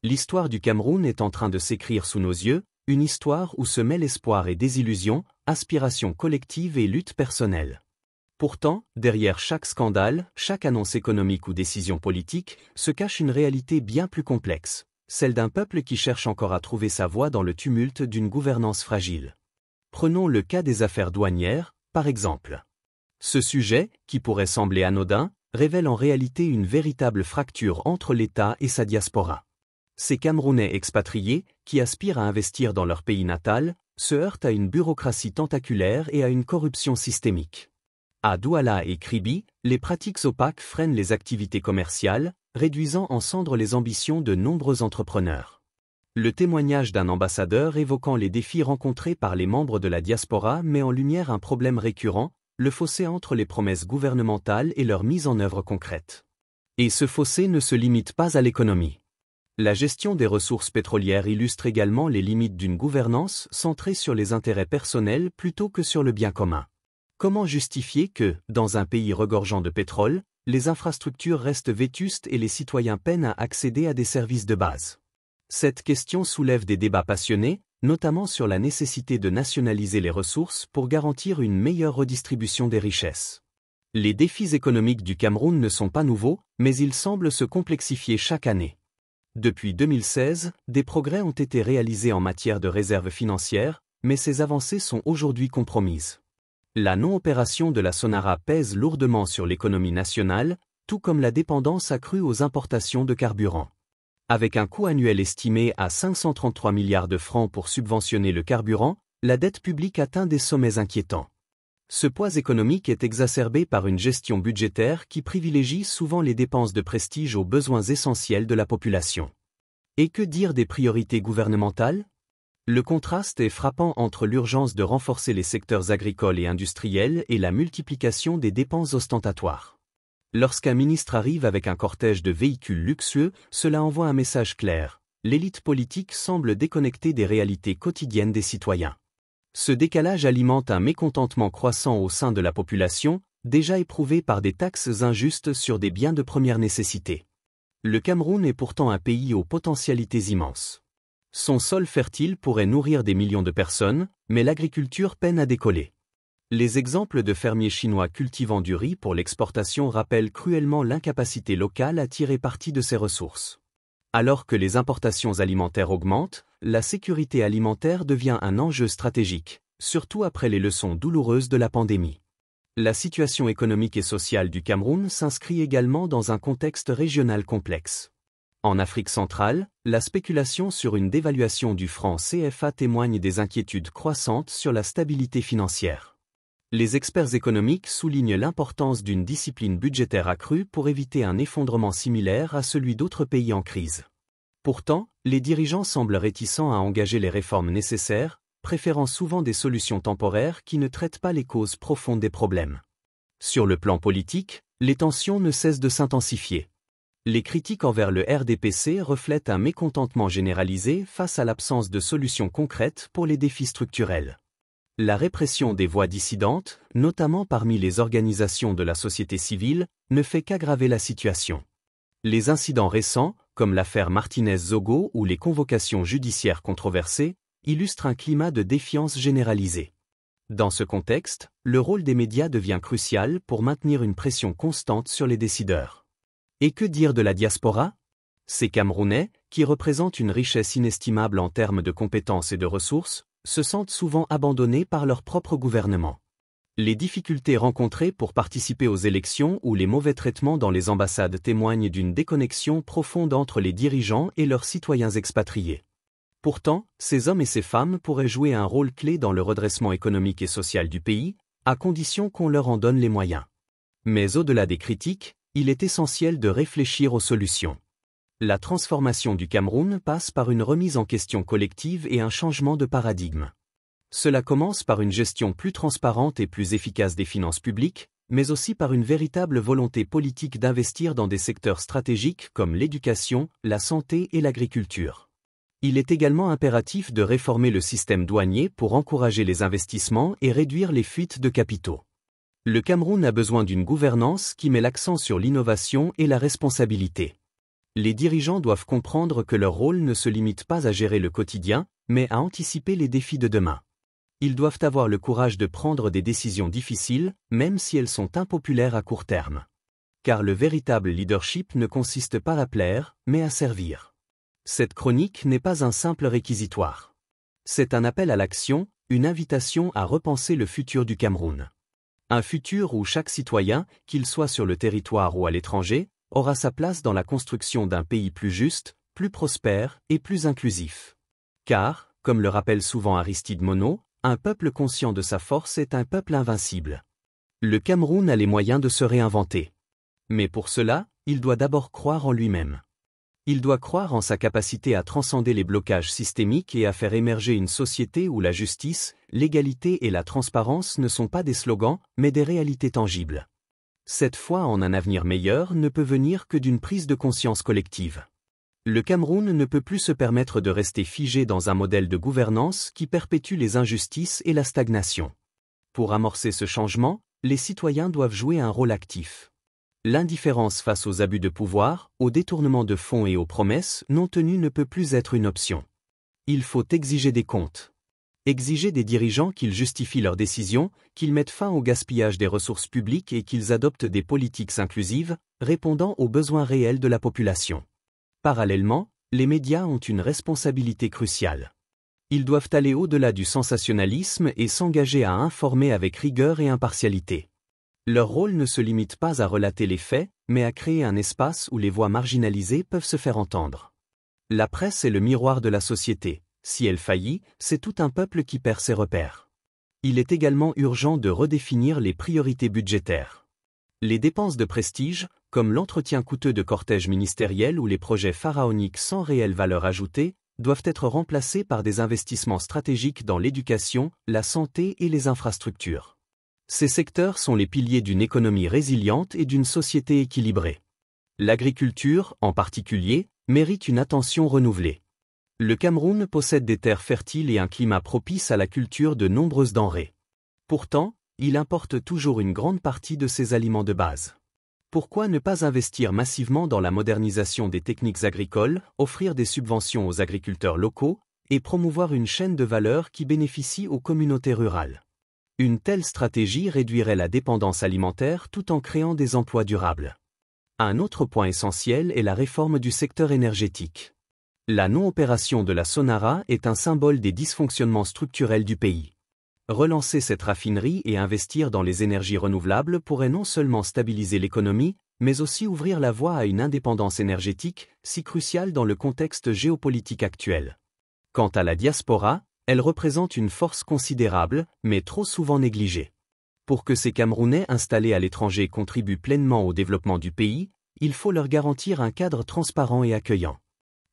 L'histoire du Cameroun est en train de s'écrire sous nos yeux, une histoire où se mêlent espoir et désillusion, aspiration collective et lutte personnelle. Pourtant, derrière chaque scandale, chaque annonce économique ou décision politique, se cache une réalité bien plus complexe, celle d'un peuple qui cherche encore à trouver sa voie dans le tumulte d'une gouvernance fragile. Prenons le cas des affaires douanières, par exemple. Ce sujet, qui pourrait sembler anodin, révèle en réalité une véritable fracture entre l'État et sa diaspora. Ces Camerounais expatriés, qui aspirent à investir dans leur pays natal, se heurtent à une bureaucratie tentaculaire et à une corruption systémique. À Douala et Kribi, les pratiques opaques freinent les activités commerciales, réduisant en cendres les ambitions de nombreux entrepreneurs. Le témoignage d'un ambassadeur évoquant les défis rencontrés par les membres de la diaspora met en lumière un problème récurrent, le fossé entre les promesses gouvernementales et leur mise en œuvre concrète. Et ce fossé ne se limite pas à l'économie. La gestion des ressources pétrolières illustre également les limites d'une gouvernance centrée sur les intérêts personnels plutôt que sur le bien commun. Comment justifier que, dans un pays regorgeant de pétrole, les infrastructures restent vétustes et les citoyens peinent à accéder à des services de base? Cette question soulève des débats passionnés, notamment sur la nécessité de nationaliser les ressources pour garantir une meilleure redistribution des richesses. Les défis économiques du Cameroun ne sont pas nouveaux, mais ils semblent se complexifier chaque année. Depuis 2016, des progrès ont été réalisés en matière de réserves financières, mais ces avancées sont aujourd'hui compromises. La non-opération de la Sonara pèse lourdement sur l'économie nationale, tout comme la dépendance accrue aux importations de carburant. Avec un coût annuel estimé à 533 milliards de francs pour subventionner le carburant, la dette publique atteint des sommets inquiétants. Ce poids économique est exacerbé par une gestion budgétaire qui privilégie souvent les dépenses de prestige aux besoins essentiels de la population. Et que dire des priorités gouvernementales ? Le contraste est frappant entre l'urgence de renforcer les secteurs agricoles et industriels et la multiplication des dépenses ostentatoires. Lorsqu'un ministre arrive avec un cortège de véhicules luxueux, cela envoie un message clair. L'élite politique semble déconnectée des réalités quotidiennes des citoyens. Ce décalage alimente un mécontentement croissant au sein de la population, déjà éprouvé par des taxes injustes sur des biens de première nécessité. Le Cameroun est pourtant un pays aux potentialités immenses. Son sol fertile pourrait nourrir des millions de personnes, mais l'agriculture peine à décoller. Les exemples de fermiers chinois cultivant du riz pour l'exportation rappellent cruellement l'incapacité locale à tirer parti de ces ressources. Alors que les importations alimentaires augmentent, la sécurité alimentaire devient un enjeu stratégique, surtout après les leçons douloureuses de la pandémie. La situation économique et sociale du Cameroun s'inscrit également dans un contexte régional complexe. En Afrique centrale, la spéculation sur une dévaluation du franc CFA témoigne des inquiétudes croissantes sur la stabilité financière. Les experts économiques soulignent l'importance d'une discipline budgétaire accrue pour éviter un effondrement similaire à celui d'autres pays en crise. Pourtant, les dirigeants semblent réticents à engager les réformes nécessaires, préférant souvent des solutions temporaires qui ne traitent pas les causes profondes des problèmes. Sur le plan politique, les tensions ne cessent de s'intensifier. Les critiques envers le RDPC reflètent un mécontentement généralisé face à l'absence de solutions concrètes pour les défis structurels. La répression des voix dissidentes, notamment parmi les organisations de la société civile, ne fait qu'aggraver la situation. Les incidents récents, comme l'affaire Martinez-Zogo ou les convocations judiciaires controversées, illustrent un climat de défiance généralisée. Dans ce contexte, le rôle des médias devient crucial pour maintenir une pression constante sur les décideurs. Et que dire de la diaspora ? Ces Camerounais, qui représentent une richesse inestimable en termes de compétences et de ressources, se sentent souvent abandonnés par leur propre gouvernement. Les difficultés rencontrées pour participer aux élections ou les mauvais traitements dans les ambassades témoignent d'une déconnexion profonde entre les dirigeants et leurs citoyens expatriés. Pourtant, ces hommes et ces femmes pourraient jouer un rôle clé dans le redressement économique et social du pays, à condition qu'on leur en donne les moyens. Mais au-delà des critiques, il est essentiel de réfléchir aux solutions. La transformation du Cameroun passe par une remise en question collective et un changement de paradigme. Cela commence par une gestion plus transparente et plus efficace des finances publiques, mais aussi par une véritable volonté politique d'investir dans des secteurs stratégiques comme l'éducation, la santé et l'agriculture. Il est également impératif de réformer le système douanier pour encourager les investissements et réduire les fuites de capitaux. Le Cameroun a besoin d'une gouvernance qui met l'accent sur l'innovation et la responsabilité. Les dirigeants doivent comprendre que leur rôle ne se limite pas à gérer le quotidien, mais à anticiper les défis de demain. Ils doivent avoir le courage de prendre des décisions difficiles, même si elles sont impopulaires à court terme. Car le véritable leadership ne consiste pas à plaire, mais à servir. Cette chronique n'est pas un simple réquisitoire. C'est un appel à l'action, une invitation à repenser le futur du Cameroun. Un futur où chaque citoyen, qu'il soit sur le territoire ou à l'étranger, aura sa place dans la construction d'un pays plus juste, plus prospère et plus inclusif. Car, comme le rappelle souvent Aristide Monod, un peuple conscient de sa force est un peuple invincible. Le Cameroun a les moyens de se réinventer. Mais pour cela, il doit d'abord croire en lui-même. Il doit croire en sa capacité à transcender les blocages systémiques et à faire émerger une société où la justice, l'égalité et la transparence ne sont pas des slogans, mais des réalités tangibles. Cette foi en un avenir meilleur ne peut venir que d'une prise de conscience collective. Le Cameroun ne peut plus se permettre de rester figé dans un modèle de gouvernance qui perpétue les injustices et la stagnation. Pour amorcer ce changement, les citoyens doivent jouer un rôle actif. L'indifférence face aux abus de pouvoir, aux détournements de fonds et aux promesses non tenues ne peut plus être une option. Il faut exiger des comptes. Exiger des dirigeants qu'ils justifient leurs décisions, qu'ils mettent fin au gaspillage des ressources publiques et qu'ils adoptent des politiques inclusives, répondant aux besoins réels de la population. Parallèlement, les médias ont une responsabilité cruciale. Ils doivent aller au-delà du sensationnalisme et s'engager à informer avec rigueur et impartialité. Leur rôle ne se limite pas à relater les faits, mais à créer un espace où les voix marginalisées peuvent se faire entendre. La presse est le miroir de la société. Si elle faillit, c'est tout un peuple qui perd ses repères. Il est également urgent de redéfinir les priorités budgétaires. Les dépenses de prestige, comme l'entretien coûteux de cortèges ministériels ou les projets pharaoniques sans réelle valeur ajoutée, doivent être remplacés par des investissements stratégiques dans l'éducation, la santé et les infrastructures. Ces secteurs sont les piliers d'une économie résiliente et d'une société équilibrée. L'agriculture, en particulier, mérite une attention renouvelée. Le Cameroun possède des terres fertiles et un climat propice à la culture de nombreuses denrées. Pourtant, il importe toujours une grande partie de ses aliments de base. Pourquoi ne pas investir massivement dans la modernisation des techniques agricoles, offrir des subventions aux agriculteurs locaux, et promouvoir une chaîne de valeur qui bénéficie aux communautés rurales? Une telle stratégie réduirait la dépendance alimentaire tout en créant des emplois durables. Un autre point essentiel est la réforme du secteur énergétique. La non-opération de la Sonara est un symbole des dysfonctionnements structurels du pays. Relancer cette raffinerie et investir dans les énergies renouvelables pourrait non seulement stabiliser l'économie, mais aussi ouvrir la voie à une indépendance énergétique, si cruciale dans le contexte géopolitique actuel. Quant à la diaspora, elle représente une force considérable, mais trop souvent négligée. Pour que ces Camerounais installés à l'étranger contribuent pleinement au développement du pays, il faut leur garantir un cadre transparent et accueillant.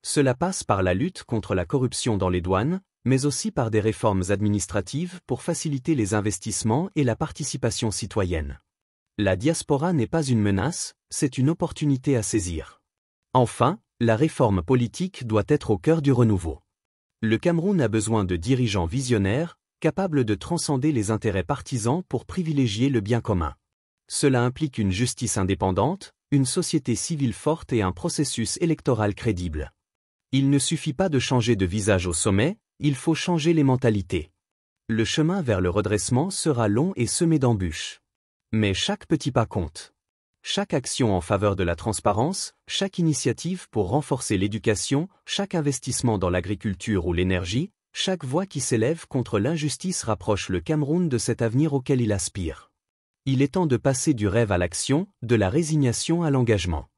Cela passe par la lutte contre la corruption dans les douanes, mais aussi par des réformes administratives pour faciliter les investissements et la participation citoyenne. La diaspora n'est pas une menace, c'est une opportunité à saisir. Enfin, la réforme politique doit être au cœur du renouveau. Le Cameroun a besoin de dirigeants visionnaires, capables de transcender les intérêts partisans pour privilégier le bien commun. Cela implique une justice indépendante, une société civile forte et un processus électoral crédible. Il ne suffit pas de changer de visage au sommet, il faut changer les mentalités. Le chemin vers le redressement sera long et semé d'embûches. Mais chaque petit pas compte. Chaque action en faveur de la transparence, chaque initiative pour renforcer l'éducation, chaque investissement dans l'agriculture ou l'énergie, chaque voix qui s'élève contre l'injustice rapproche le Cameroun de cet avenir auquel il aspire. Il est temps de passer du rêve à l'action, de la résignation à l'engagement.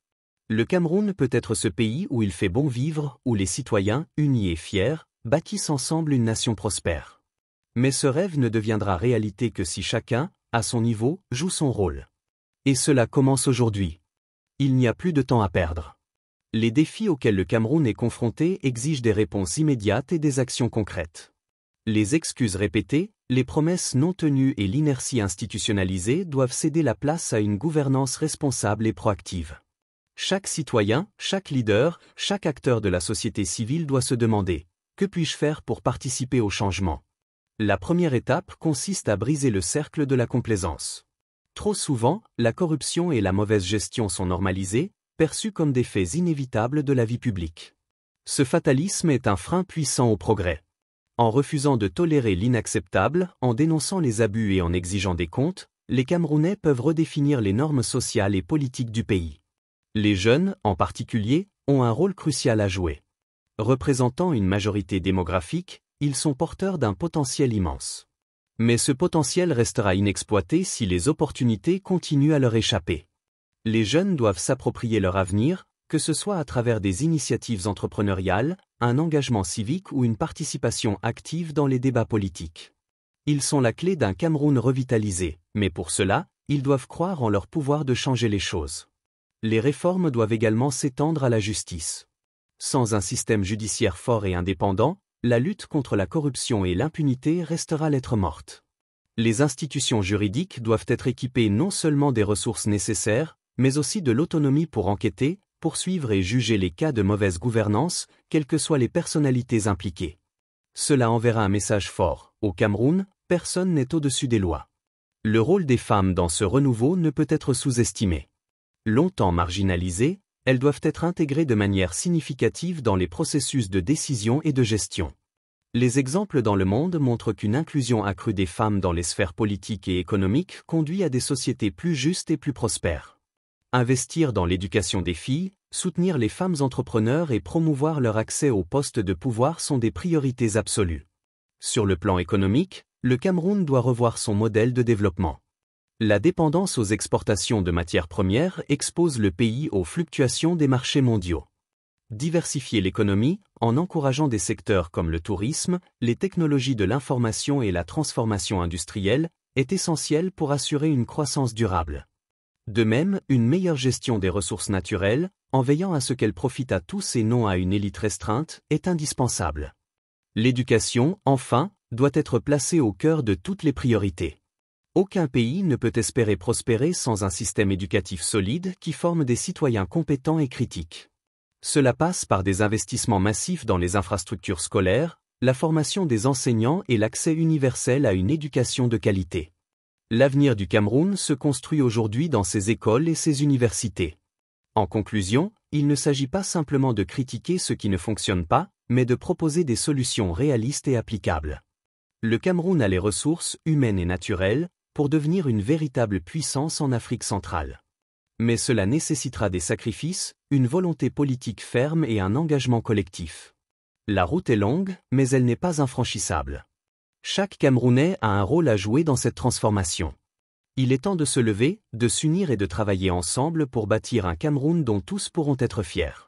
Le Cameroun peut être ce pays où il fait bon vivre, où les citoyens, unis et fiers, bâtissent ensemble une nation prospère. Mais ce rêve ne deviendra réalité que si chacun, à son niveau, joue son rôle. Et cela commence aujourd'hui. Il n'y a plus de temps à perdre. Les défis auxquels le Cameroun est confronté exigent des réponses immédiates et des actions concrètes. Les excuses répétées, les promesses non tenues et l'inertie institutionnalisée doivent céder la place à une gouvernance responsable et proactive. Chaque citoyen, chaque leader, chaque acteur de la société civile doit se demander « Que puis-je faire pour participer au changement ?» La première étape consiste à briser le cercle de la complaisance. Trop souvent, la corruption et la mauvaise gestion sont normalisées, perçus comme des faits inévitables de la vie publique. Ce fatalisme est un frein puissant au progrès. En refusant de tolérer l'inacceptable, en dénonçant les abus et en exigeant des comptes, les Camerounais peuvent redéfinir les normes sociales et politiques du pays. Les jeunes, en particulier, ont un rôle crucial à jouer. Représentant une majorité démographique, ils sont porteurs d'un potentiel immense. Mais ce potentiel restera inexploité si les opportunités continuent à leur échapper. Les jeunes doivent s'approprier leur avenir, que ce soit à travers des initiatives entrepreneuriales, un engagement civique ou une participation active dans les débats politiques. Ils sont la clé d'un Cameroun revitalisé, mais pour cela, ils doivent croire en leur pouvoir de changer les choses. Les réformes doivent également s'étendre à la justice. Sans un système judiciaire fort et indépendant, la lutte contre la corruption et l'impunité restera lettre morte. Les institutions juridiques doivent être équipées non seulement des ressources nécessaires, mais aussi de l'autonomie pour enquêter, poursuivre et juger les cas de mauvaise gouvernance, quelles que soient les personnalités impliquées. Cela enverra un message fort. Au Cameroun, personne n'est au-dessus des lois. Le rôle des femmes dans ce renouveau ne peut être sous-estimé. Longtemps marginalisées, elles doivent être intégrées de manière significative dans les processus de décision et de gestion. Les exemples dans le monde montrent qu'une inclusion accrue des femmes dans les sphères politiques et économiques conduit à des sociétés plus justes et plus prospères. Investir dans l'éducation des filles, soutenir les femmes entrepreneurs et promouvoir leur accès aux postes de pouvoir sont des priorités absolues. Sur le plan économique, le Cameroun doit revoir son modèle de développement. La dépendance aux exportations de matières premières expose le pays aux fluctuations des marchés mondiaux. Diversifier l'économie, en encourageant des secteurs comme le tourisme, les technologies de l'information et la transformation industrielle, est essentiel pour assurer une croissance durable. De même, une meilleure gestion des ressources naturelles, en veillant à ce qu'elles profitent à tous et non à une élite restreinte, est indispensable. L'éducation, enfin, doit être placée au cœur de toutes les priorités. Aucun pays ne peut espérer prospérer sans un système éducatif solide qui forme des citoyens compétents et critiques. Cela passe par des investissements massifs dans les infrastructures scolaires, la formation des enseignants et l'accès universel à une éducation de qualité. L'avenir du Cameroun se construit aujourd'hui dans ses écoles et ses universités. En conclusion, il ne s'agit pas simplement de critiquer ce qui ne fonctionne pas, mais de proposer des solutions réalistes et applicables. Le Cameroun a les ressources, humaines et naturelles, pour devenir une véritable puissance en Afrique centrale. Mais cela nécessitera des sacrifices, une volonté politique ferme et un engagement collectif. La route est longue, mais elle n'est pas infranchissable. Chaque Camerounais a un rôle à jouer dans cette transformation. Il est temps de se lever, de s'unir et de travailler ensemble pour bâtir un Cameroun dont tous pourront être fiers.